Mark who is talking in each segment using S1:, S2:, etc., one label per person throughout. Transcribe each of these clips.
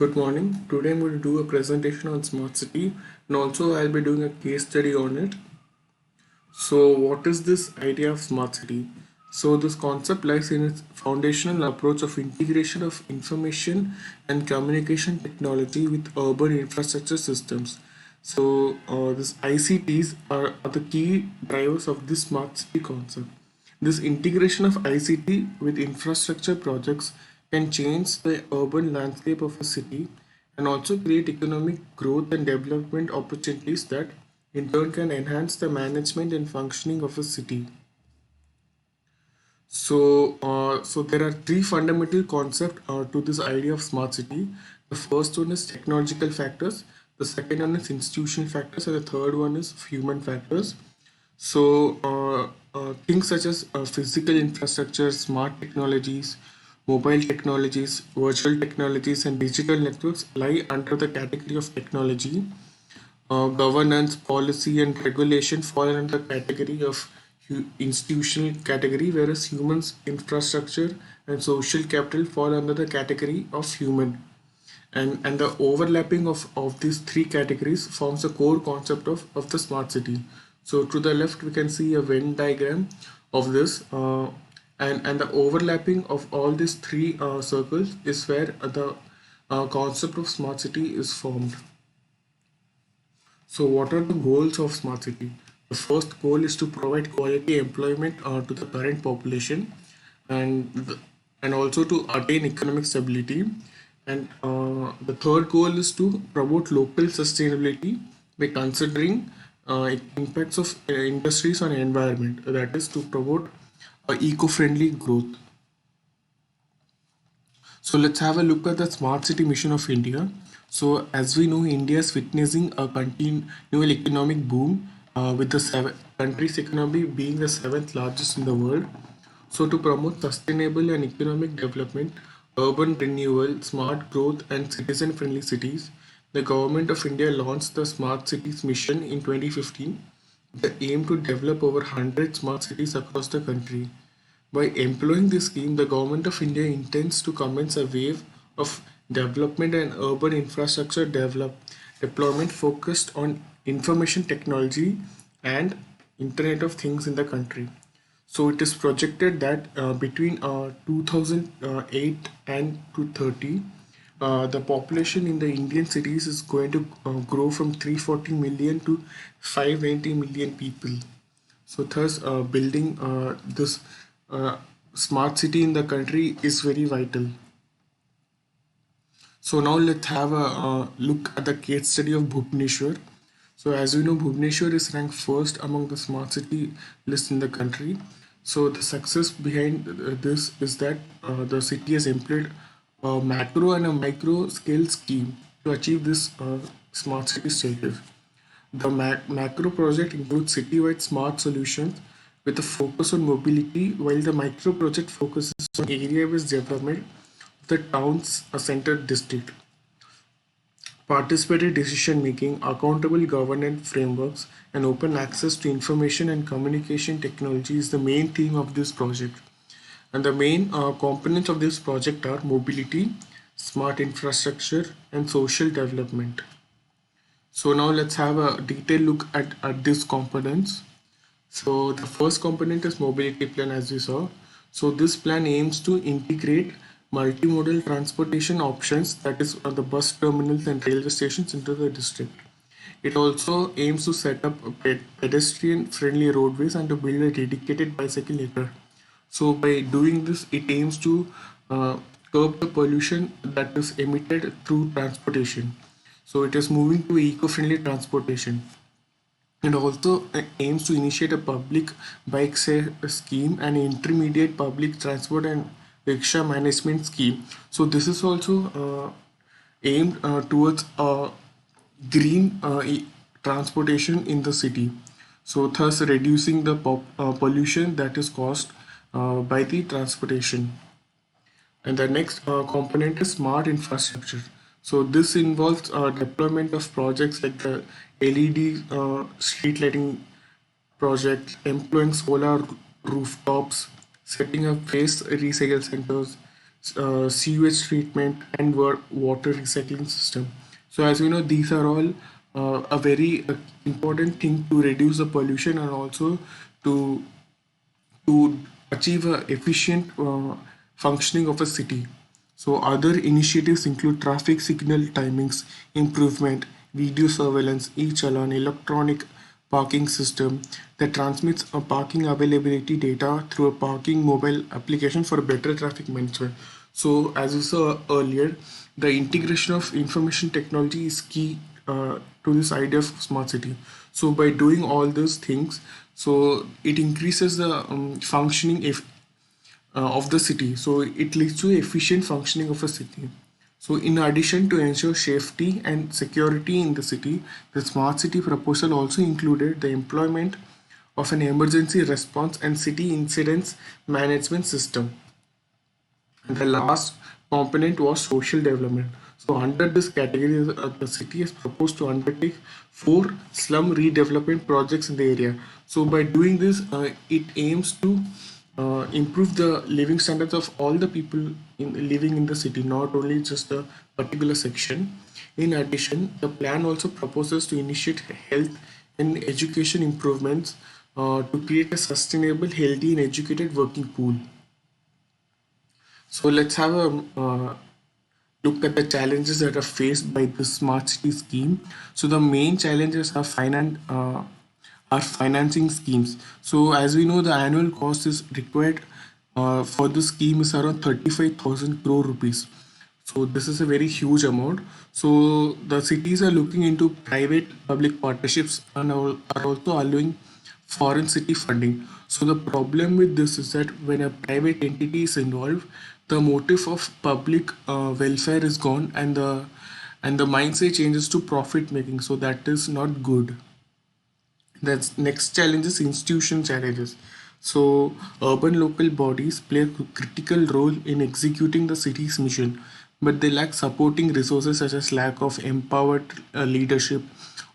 S1: Good morning. Today I'm going to do a presentation on smart city and also I'll be doing a case study on it. So what is this idea of smart city? So this concept lies in its foundational approach of integration of information and communication technology with urban infrastructure systems. This ICTs are the key drivers of this smart city concept. This integration of ICT with infrastructure projects can change the urban landscape of a city and also create economic growth and development opportunities that in turn can enhance the management and functioning of a city. So there are three fundamental concepts to this idea of smart city. The first one is technological factors, the second one is institutional factors, and the third one is human factors. Things such as physical infrastructure, smart technologies, mobile technologies, virtual technologies, and digital networks lie under the category of technology. Governance, policy, and regulation fall under the category of institutional category, whereas humans, infrastructure, and social capital fall under the category of human. And the overlapping of these three categories forms the core concept of the smart city. So to the left, we can see a Venn diagram of this. And the overlapping of all these three circles is where the concept of smart city is formed. So, what are the goals of smart city? The first goal is to provide quality employment to the current population, and and also to attain economic stability. And the third goal is to promote local sustainability by considering impacts of industries on environment. That is to promote eco-friendly growth. So let's have a look at the smart city mission of India. So as we know, India is witnessing a continual economic boom with the country's economy being the seventh largest in the world. So to promote sustainable and economic development, urban renewal, smart growth and citizen-friendly cities, the government of India launched the Smart Cities Mission in 2015. The aim to develop over 100 smart cities across the country. By employing this scheme, the Government of India intends to commence a wave of development and urban infrastructure deployment focused on information technology and Internet of Things in the country. So it is projected that between 2008 and 2030, the population in the Indian cities is going to grow from 340 million to 590 million people. So thus, building this uh, smart city in the country is very vital. So now let's have a look at the case study of Bhubaneswar. So as we know, Bhubaneswar is ranked first among the smart city list in the country. So the success behind this is that the city has employed a macro and a micro scale scheme to achieve this smart city status. The macro project includes citywide smart solutions with a focus on mobility, while the micro project focuses on area-based development of the town's centered district. Participatory decision making, accountable governance frameworks, and open access to information and communication technology is the main theme of this project. And the main components of this project are mobility, smart infrastructure, and social development. So now let's have a detailed look at these components. So the first component is mobility plan as we saw. So this plan aims to integrate multimodal transportation options, that is the bus terminals and railway stations, into the district. It also aims to set up pedestrian friendly roadways and to build a dedicated bicycle network. So by doing this, it aims to uh, curb the pollution that is emitted through transportation. So it is moving to eco-friendly transportation and also aims to initiate a public bike share scheme and intermediate public transport and rickshaw management scheme. So this is also aimed towards green transportation in the city. So thus reducing the pollution that is caused by the transportation. And the next component is smart infrastructure. So this involves deployment of projects like the LED street lighting project, employing solar rooftops, setting up waste recycle centers, sewage treatment, and water recycling system. So as we know, these are all a very important thing to reduce the pollution and also to to achieve a efficient functioning of a city. So other initiatives include traffic signal timings improvement, video surveillance, e-challan, electronic parking system that transmits a parking availability data through a parking mobile application for better traffic management. So as you saw earlier, the integration of information technology is key to this idea of smart city. So by doing all those things, so it increases the functioning of the city. So it leads to efficient functioning of a city. So in addition to ensure safety and security in the city, the smart city proposal also included the employment of an emergency response and city incidents management system. And the last component was social development. So under this category, the city has proposed to undertake 4 slum redevelopment projects in the area. So by doing this, it aims to improve the living standards of all the people living in the city, not only just a particular section. In addition, the plan also proposes to initiate health and education improvements to create a sustainable, healthy, and educated working pool. So let's have a look at the challenges that are faced by the smart city scheme. So the main challenges are financing schemes. So as we know, the annual cost is required for the scheme is around 35,000 crore rupees. So this is a very huge amount. So the cities are looking into private public partnerships and are also allowing foreign city funding. So the problem with this is that when a private entity is involved, the motive of public welfare is gone, and the mindset changes to profit making. So that is not good. That's next challenge is institution challenges. So urban local bodies play a critical role in executing the city's mission, but they lack supporting resources such as lack of empowered leadership,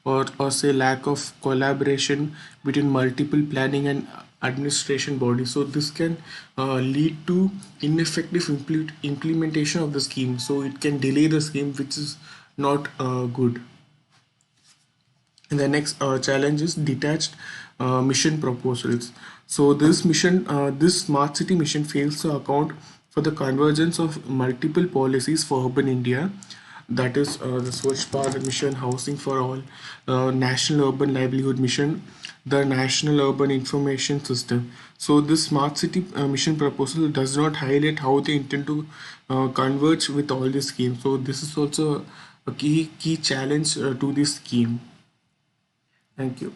S1: or say lack of collaboration between multiple planning and administration bodies. So this can lead to ineffective implementation of the scheme. So it can delay the scheme, which is not good. And the next challenge is detached mission proposals. So this smart city mission fails to account for the convergence of multiple policies for urban India. That is the Swachh Bharat Mission, Housing for All, National Urban Livelihood Mission, the National Urban Information System. So this smart city mission proposal does not highlight how they intend to converge with all these schemes. So this is also a key challenge to this scheme. Thank you.